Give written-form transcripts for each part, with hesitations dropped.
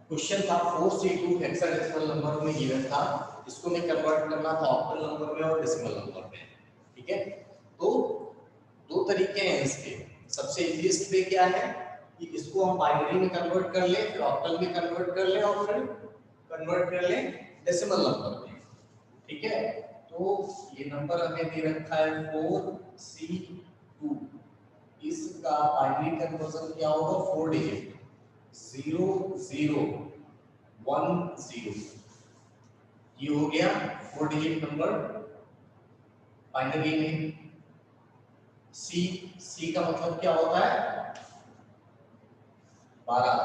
Question था 4C2 hexadecimal number में given था, इसको मैं कन्वर्ट करना था ऑक्टल नंबर में और डेसिमल नंबर में। ठीक है, तो दो तरीके हैं इसके। सबसे इजीएस्ट वे क्या है कि इसको हम बाइनरी में कन्वर्ट कर ले, फिर ऑक्टल में कन्वर्ट कर ले और फिर कन्वर्ट कर ले डेसिमल नंबर में। ठीक है, तो ये नंबर हमें दे रखा है 4C2, इसका बाइनरी कन्वर्जन क्या होगा 4 डिजिट 0 0 1 0, ये हो गया 4 डिजिट नंबर बाइनरी में। सी का मतलब क्या होता है 12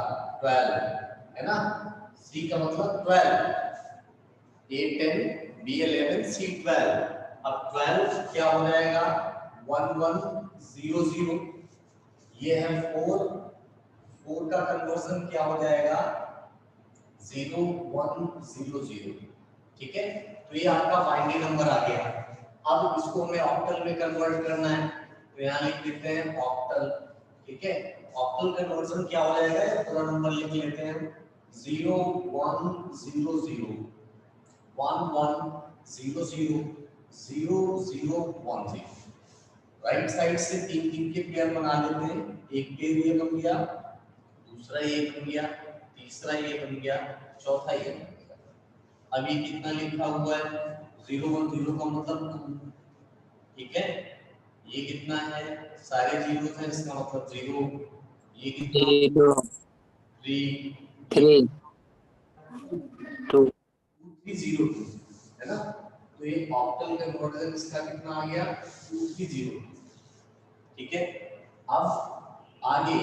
12 है ना, सी का मतलब 12, A 10 B 11 C 12। अब 12 क्या हो जाएगा 1 1 0 0, ये है 4, 4 का कन्वर्जन क्या हो जाएगा 0 1 0 0। ठीक है, तो ये आपका बाइनरी नंबर आ गया। अब इसको हमें ऑक्टल में कन्वर्ट करना है, तो यहाँ लिख देते हैं ऑक्टल। ठीक है, ऑक्टल कन्वर्जन क्या हो जाएगा, ये पूरा नंबर लिख लेते हैं 0 1 0 0 1 1 0 0 0 0 1 0। राइट साइड से तीन तीन के पेयर बना लेते हैं, एक पेयर ये बन गया, दूसरा ये बन गया, तीसरा ये बन गया, चौथा ये बन गया। अब ये कितना लिखा हुआ है 0 1 0 का मतलब 2। ठीक है, ये कितना है सारे जीरो हैं, इसका मतलब 0, ये कितना 3 3 2 3 0 है ना, तो ये ऑक्टल कन्वर्जन इसका कितना आ गया 2 3 0। ठीक है, अब आगे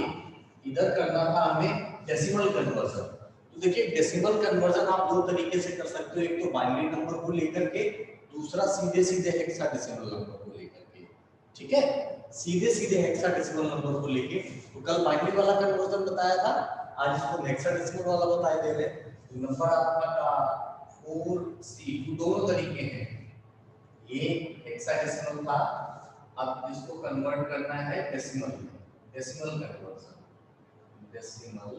इधर करना था हमें डेसिमल कन्वर्जन। तो देखिए डेसिमल कन्वर्जन आप दो तरीके से कर सकते हो, एक तो बाइनरी नंबर को लेकर के, दूसरा सीधे सीधे हेक्साडेसिमल नंबर को लेकर के। ठीक है, सीधे सीधे हेक्साडेसिमल नंबर को लेके, तो कल बाइनरी वाला कन्वर्जन बताया था, आज इसको हेक्साडेसिमल वाला बताए दे रहे हैं। तो नंबर आपका 4C2 दोनों तरीके हैं, ये हेक्साडेसिमल था, अब इसको कन्वर्ट करना है डेसिमल में, डेसिमल कन्वर्जन, डेसिमल।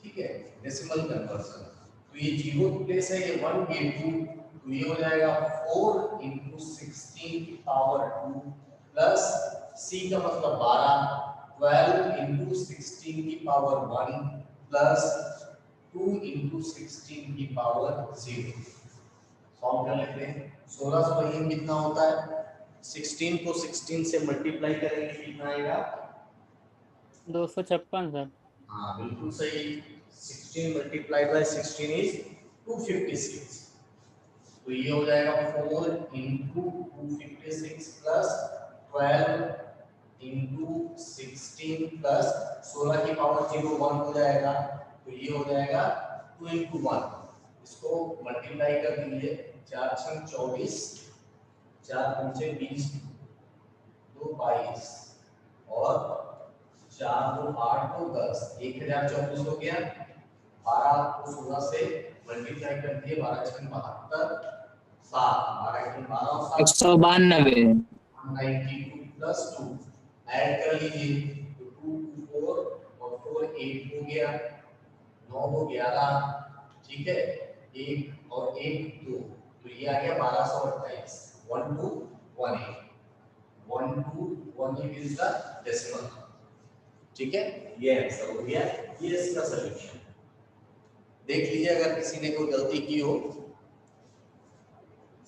ठीक है, डेसिमल कन्वर्जन, तो ये 0 प्लेस है, ये 1 ये 2, तो ये हो जाएगा 4 into 16 की पावर 2 प्लस c का मतलब 12, 12 into 16 की पावर 1 प्लस 2 into 16 की पावर 0। सॉल्व कर लेते हैं, 16 से ये कितना होता है 16 को 16 से मल्टीप्लाई करेंगे कितना आएगा 256 सर। हाँ बिल्कुल सही, 16 मल्टीप्लाइड बाय 16 इज 256, तो ये हो जाएगा 4 into 256 प्लस 12 into 16 प्लस 16 की पावर 0 1 हो जाएगा, तो ये हो जाएगा 2 into 1, इसको मल्टीप्लाई कर दीजिए, 4 6 24, 4 पंचे 20, 2 22 और 4 2 8 2 10, 1024 हो गया। 12 को 16 से मल्टीप्लाई कर दिए, 12 6 72, 7 12 6 12 और 7 192 92 प्लस 2 ऐड कर लीजिए, तो 2 2 4 और 4 8 हो गया, 9 2 11। ठीक है, 1 और 1 2, तो ये आ गया 1228, 1218, 1218 इज द डेसिमल। ठीक है, ये आंसर हो गया, ये इसका सॉल्यूशन। देख लीजिए अगर किसी ने कोई गलती की हो,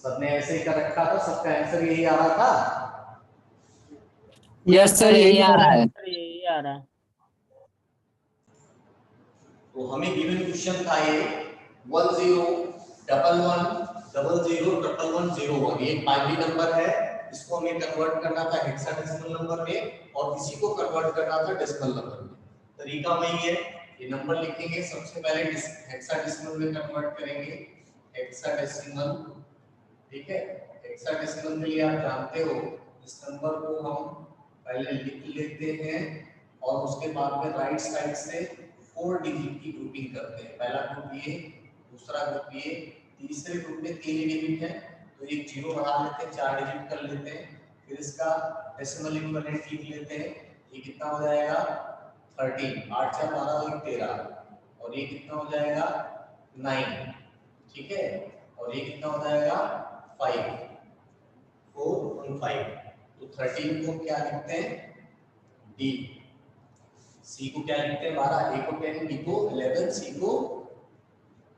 सबने ऐसे ही कर रखा था, सबका आंसर यही आ रहा था। यस सर, यही आ रहा है, यही आ रहा है। तो हमें गिवन क्वेश्चन था ये 1011001101, ये बाइनरी नंबर है, इसको हमें कन्वर्ट करना था हेक्साडेसिमल नंबर में और इसी को कन्वर्ट करना था डेसिमल नंबर में। तरीका वही है, ये नंबर लिखेंगे, सबसे पहले हेक्साडेसिमल में कन्वर्ट करेंगे, हेक्साडेसिमल। ठीक है, हेक्साडेसिमल के लिए आप जानते हो इस नंबर को हम पहले लिख लेते हैं और उसके बाद में राइट साइड से 4 डिजिट की ग्रुपिंग करते हैं, पहला ग्रुप ये, दूसरा ग्रुप ये, तीसरे ग्रुप में 3 डिजिट है, तो एक जीरो बढ़ा लेते हैं, 4 डिजिट कर लेते हैं, फिर इसका डेसिमल इक्विवेलेंट लिख लेते हैं, ये कितना हो जाएगा 13, 8 4 12 13, और और ये कितना हो जाएगा 9, ठीक है, और ये कितना हो जाएगा 5, 4 और 5। तो 13 को क्या लिखते हैं डी, सी को क्या लिखते हैं 12, ए को 10, बी को 11, सी को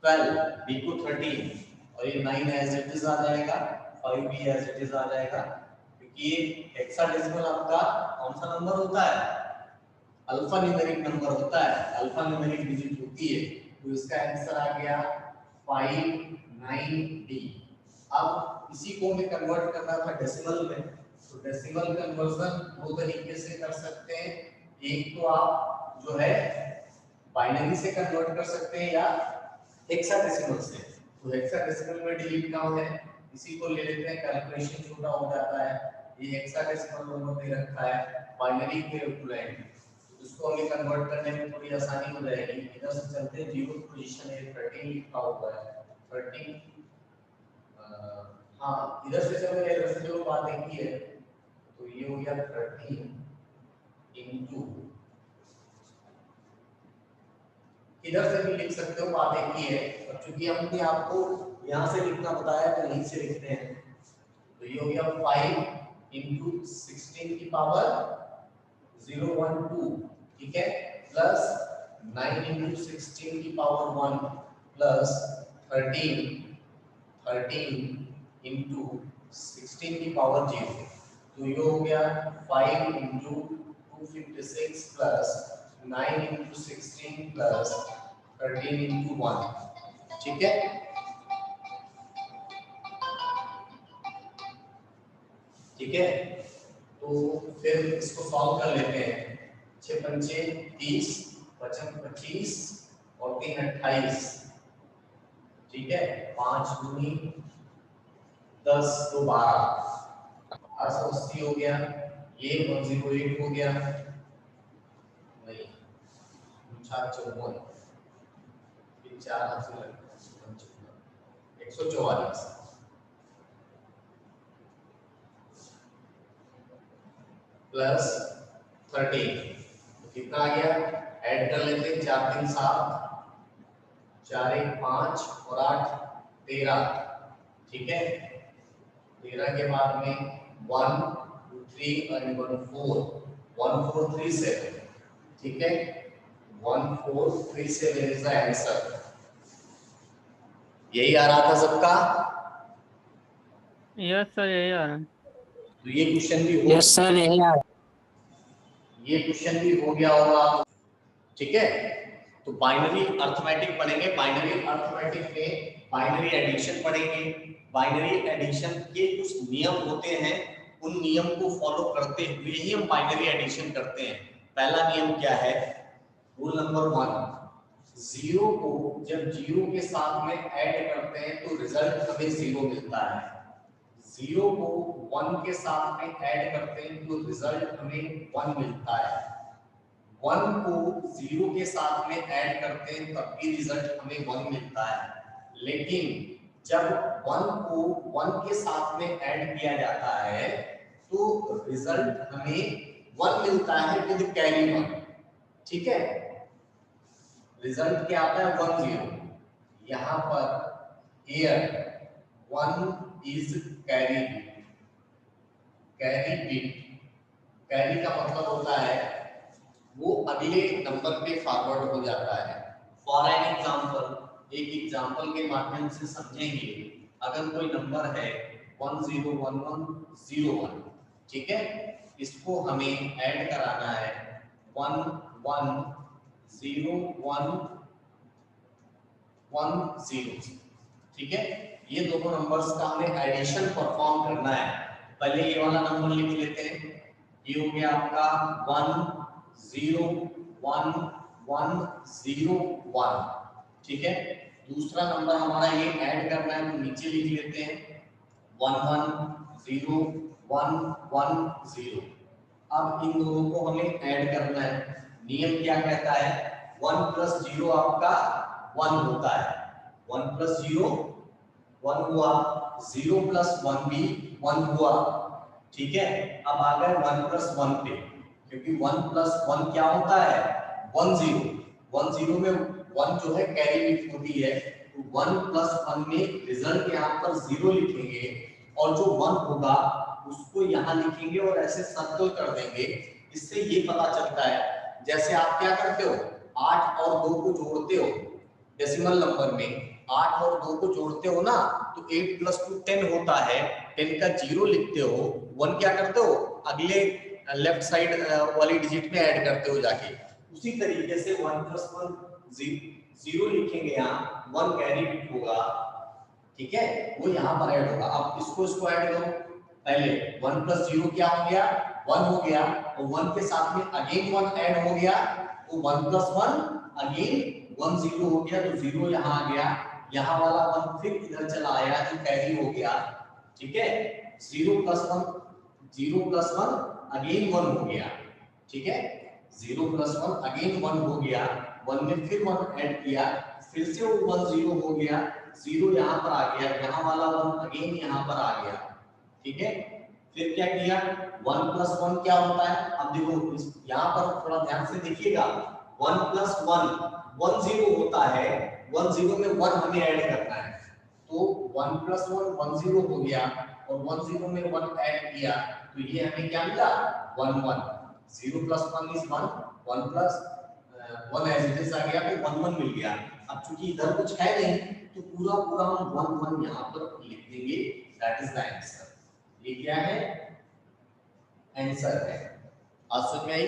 12, बी को 13, और ये 9 एज इट इज आ जाएगा, 5 भी एज इट इज आ जाएगा, क्योंकि ये हेक्साडेसिमल आपका कौन सा नंबर होता है, अल्फा न्यूमेरिक नंबर होता है, अल्फा न्यूमेरिक डिजिट होती है। तो इसका आंसर आ गया 590डी। अब इसी को हमें कन्वर्ट करना था डेसिमल में, तो डेसिमल कन्वर्जन दो तरीके से कर सकते हैं। एक तो आप जो है बाइनरी से कन्वर्ट कर सकते हैं या हेक्साडेसिमल से। तो हेक्साडेसिमल में डिलीट का है, इसी को ले लेते हैं, कैलकुलेशन छोटा हो जाता है। ये हेक्साडेसिमल नंबर दे रखा है, बाइनरी के इक्विवेलेंट, इसको हमें कन्वर्ट करने में थोड़ी आसानी हो जाएगी। इधर से चलते हैं, जीरो पोजीशन है 13 लिखा हुआ है, 13 हाँ इधर से चलो, इधर से जो बात एक ही है, तो ये हो गया 13 इनटू, इधर से भी लिख सकते हो, बात एक ही है। और चूंकि हमने आपको यहाँ से लिखना बताया तो यहीं से लिखते हैं, तो ये हो गया 5 इनटू 16 की पावर 012, ठीक है, प्लस 9 इनटू 16 की पावर 1 प्लस 13 इनटू 16 की पावर 0। तो ये हो गया 5 into 256 plus 9 into 16 plus 13 into 1, ठीक है। ठीक है, तो फिर इसको सॉल्व कर लेते हैं। 6 पंचे 30, 55 25 और 3 28, ठीक है, 5 दूनी 10 2 12, 880 हो गया। ये 108 हो गया, नहीं 454, 4 हाथ से लग 144 प्लस 13, तो कितना आ गया, ऐड कर लेते हैं, 4 3 7, 4 1 5 और 8 13, ठीक है। 13 के बाद में 1 2 3 और 1 4, 1437, ठीक है, 1437 इज द आंसर। यही आ रहा था सबका? यस सर यही आ रहा है। तो ये क्वेश्चन भी हो, यस सर यही आ रहा है। ये क्वेश्चन भी हो गया होगा, ठीक है। तो बाइनरी अर्थमेटिक पढ़ेंगे, बाइनरी अर्थमेटिक में बाइनरी एडिशन पढ़ेंगे। बाइनरी एडिशन के कुछ नियम होते हैं, उन नियम को फॉलो करते हुए ही हम बाइनरी एडिशन करते हैं। पहला नियम क्या है, रूल नंबर 1, जीरो को जब जीरो के साथ में ऐड करते हैं तो रिजल्ट हमें जीरो मिलता है। जीरो को 1 के साथ में ऐड करते हैं तो रिजल्ट हमें 1 मिलता है। 1 को 0 के साथ में ऐड करते हैं तब भी रिजल्ट हमें 1 मिलता है। लेकिन जब 1 को 1 के साथ में ऐड किया जाता है तो रिजल्ट हमें 1 मिलता है विद कैरी 1, ठीक है। रिजल्ट क्या आता है 1 0, यहाँ पर here 1 is carry bit. Carry bit, carry का मतलब होता है वो अगले नंबर पे फॉरवर्ड हो जाता है। फॉर एन एग्जांपल, एक एग्जांपल के माध्यम से समझेंगे। अगर कोई नंबर है 101101, ठीक है, इसको हमें ऐड कराना है 110110, ठीक है। ये दोनों नंबर्स का हमें एडिशन परफॉर्म करना है। पहले ये वाला नंबर लिख लेते हैं, ये हो गया आपका 101101, ठीक है। दूसरा नंबर हमारा ये ऐड करना है तो नीचे लिख लेते हैं 110110। अब इन दोनों को हमें ऐड करना है। नियम क्या कहता है, 1 प्लस 0 आपका 1 होता है। 1 प्लस 0 1 हुआ, 0 प्लस 1 भी 1 हुआ, ठीक है। अब आ गए 1 प्लस 1 पे, क्योंकि 1 प्लस 1 क्या होता है 1 0, 1 0 में 1 जो है कैरी बिट होती है, तो 1 प्लस 1 में रिजल्ट यहाँ पर 0 लिखेंगे और जो 1 होगा उसको यहाँ लिखेंगे और ऐसे सर्कल कर देंगे। इससे ये पता चलता है, जैसे आप क्या करते हो 8 और 2 को जोड़ते हो डेसिमल नंबर में, 8 और 2 को जोड़ते हो ना, तो 8 प्लस 2 10 होता है, 10 का 0 लिखते हो, 1 क्या करते हो अगले लेफ्ट साइड वाली डिजिट में ऐड करते हो जाके। उसी तरीके से 1 प्लस 1 0 लिखेंगे, यहाँ 1 कैरी बिट होगा, ठीक है, वो यहाँ पर ऐड होगा। अब इसको ऐड करो, पहले 1 प्लस 0 क्या हो गया 1 हो गया, और 1 के साथ में अगेन 1 ऐड हो गया, तो 1 प्लस 1 अगेन 1 0 हो गया, तो 0 यहाँ आ गया, यहाँ वाला 1 फिर इधर चला आया जो कैरी हो गया, ठीक है। 0 प्लस 1 अगेन 1 हो गया, ठीक है, 0 प्लस 1 अगेन 1 हो गया, 1 में फिर 1 ऐड किया, फिर से वो 1 0 हो गया, 0 यहाँ पर आ गया, यहाँ वाला 1 अगेन यहाँ पर आ गया, ठीक है। फिर क्या किया 1 प्लस 1 क्या होता है, अब देखो यहाँ पर थोड़ा ध्यान से देखिएगा, 1 प्लस 1 1 0 होता है, 1 0 में 1 हमें ऐड करना है, तो 1 प्लस 1 1 0 हो गया, और 1 0 में 1 ऐड किया, तो ये हमें क्या मिला 1 1, 0 plus 1 is 1, 1 plus 1 as it is आ गया, तो 1 1 मिल गया। अब चूंकि इधर कुछ है नहीं, तो पूरा पूरा हम 1 1 यहाँ पर लिख देंगे, दैट इज द आंसर। ये क्या है आंसर है। आज समझ में आई।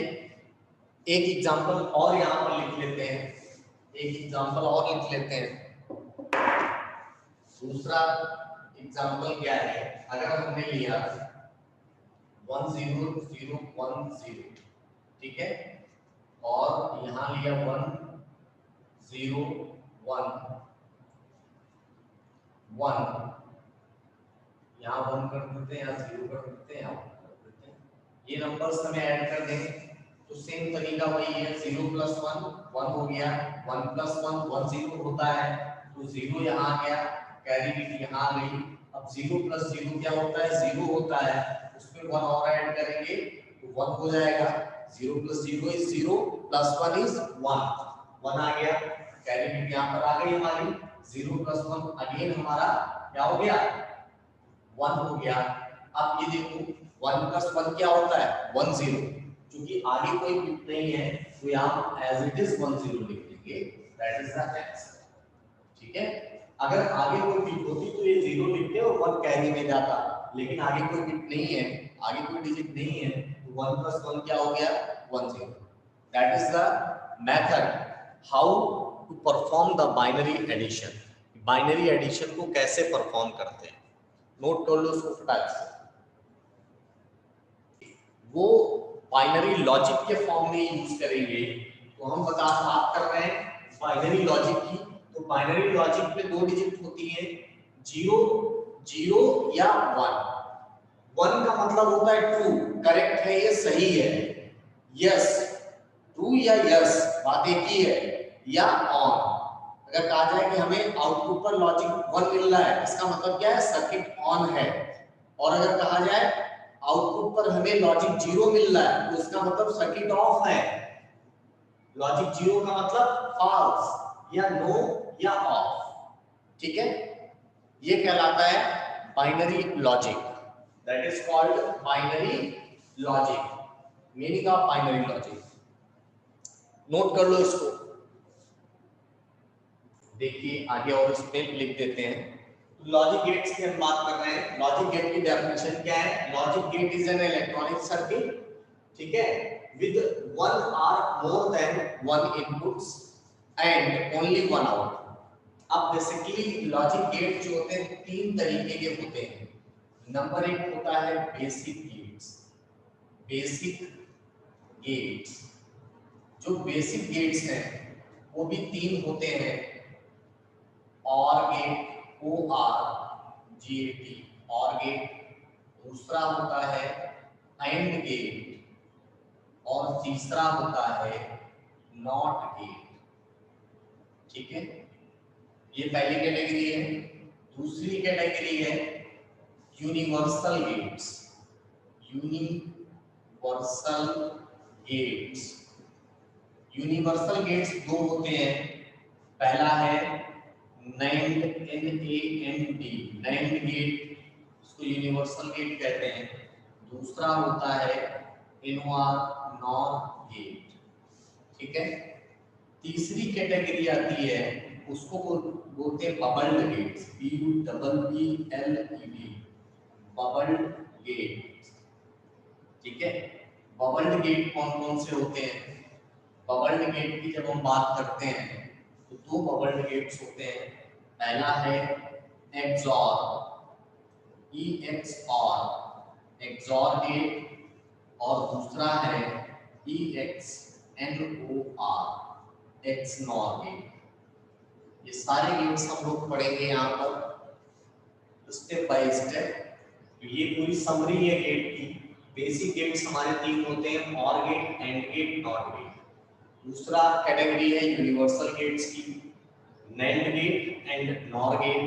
एक एग्जांपल और यहाँ पर लिख लेते हैं, एक एग्जांपल और लिख लेते हैं। दूसरा एग्जांपल क्या है, अगर हमने लिया 1 0 0 1 0, ठीक है, और यहाँ लिया 1 0 1 1, यहाँ 1 कर देते हैं, यहाँ 0 कर देते हैं, यहाँ 1 कर देते हैं, ये नंबर्स हमें ऐड कर देंगे, तो सेम तरीका वही है, 0 प्लस 1 1 हो गया, 1 प्लस 1 1 0 होता है, तो 0 यहाँ आ गया, कैरी बिट यहाँ आ गई। अब 0 प्लस 0 क्या होता है 0 होता है, उसमें 1 और ऐड करेंगे तो 1 हो जाएगा, 0 प्लस 0 इज 0 प्लस 1 इज 1 आ गया, कैरी बिट यहाँ पर आ गई हमारी, 0 प्लस 1 अगेन हमारा क्या हो गया 1 हो गया। अब ये देखो 1 प्लस 1 क्या होता है 1 0, क्योंकि आगे कोई बिट नहीं है, तो यहाँ एज इट इज 1 0 लिख देंगे, दैट इज द आंसर, ठीक है। अगर आगे कोई बिट होती तो ये 0 लिखते और 1 कैरी में जाता, लेकिन आगे कोई बिट नहीं है, आगे कोई डिजिट नहीं है, तो 1 प्लस 1 क्या हो गया 1 0। That is the method how to perform the binary addition. Binary addition को कैसे परफॉर्म करते हैं, नोट कर लो उसको फटाक से। वो बाइनरी लॉजिक के फॉर्म में यूज करेंगे, तो हम बात कर रहे हैं बाइनरी लॉजिक की, तो बाइनरी लॉजिक में 2 डिजिट होती है, 0 0 या 1। 1 का मतलब होता है ट्रू, करेक्ट है, ये सही है, यस ट्रू या यस बात एक ही है, या ऑन। अगर कहा जाए कि हमें आउटपुट पर लॉजिक 1 मिल रहा है, इसका मतलब क्या है सर्किट ऑन है, और अगर कहा जाए आउटपुट पर हमें लॉजिक 0 मिल रहा है, तो इसका मतलब सर्किट ऑफ है। लॉजिक 0 का मतलब फॉल्स या नो या ऑफ, ठीक है। ये कहलाता है binary logic, that is called binary logic. Meaning of binary logic note कर लो इसको, देखिए आगे और इसमें लिख देते हैं। लॉजिक गेट्स की हम बात कर रहे हैं। लॉजिक गेट की डेफिनेशन क्या है, logic gate is an electronic circuit, ठीक है, with 1 or more than 1 inputs and only 1 output. अब बेसिकली लॉजिक गेट जो होते हैं 3 तरीके के होते हैं। नंबर 1 होता है बेसिक गेट्स। बेसिक गेट्स, जो बेसिक गेट्स हैं वो भी 3 होते हैं, और गेट OR-GAT, और गेट। दूसरा होता है एंड गेट, और तीसरा होता है नॉट गेट, ठीक है। ये पहली कैटेगरी है। दूसरी कैटेगरी है यूनिवर्सल गेट्स। यूनिवर्सल गेट्स 2 होते हैं, पहला है नैंड, NAND, नैंड गेट, उसको यूनिवर्सल गेट कहते हैं। दूसरा होता है NOR, नॉर गेट। ठीक है। तीसरी कैटेगरी आती है, उसको बोलते हैं bubbled gates, BUBBLED, bubbled gate. ठीक है। बबल्ड गेट कौन कौन से होते हैं? बबल्ड गेट की जब हम बात करते हैं तो दो बबल्ड गेट्स होते हैं। पहला है एक्सॉर, EXOR, एक्सॉर गेट, और दूसरा है EXNOR, एक्सनॉर गेट। ये सारे गेट्स हम लोग पढ़ेंगे यहाँ पर स्टेप बाय स्टेप। तो ये पूरी समरी है गेट की। बेसिक गेट्स हमारे तीन होते हैं, or gate, and gate, not gate. दूसरा कैटेगरी है यूनिवर्सल गेट्स की, nand gate and nor gate.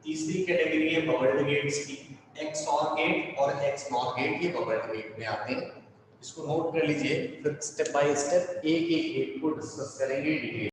तीसरी कैटेगरी है बबल्ड गेट्स की, एक्सऑर गेट और एक्सनॉर गेट, ये बबल्ड गेट में आते हैं। इसको नोट कर लीजिए, फिर स्टेप बाय स्टेप एक एक गेट को डिस्कस करेंगे डिटेल।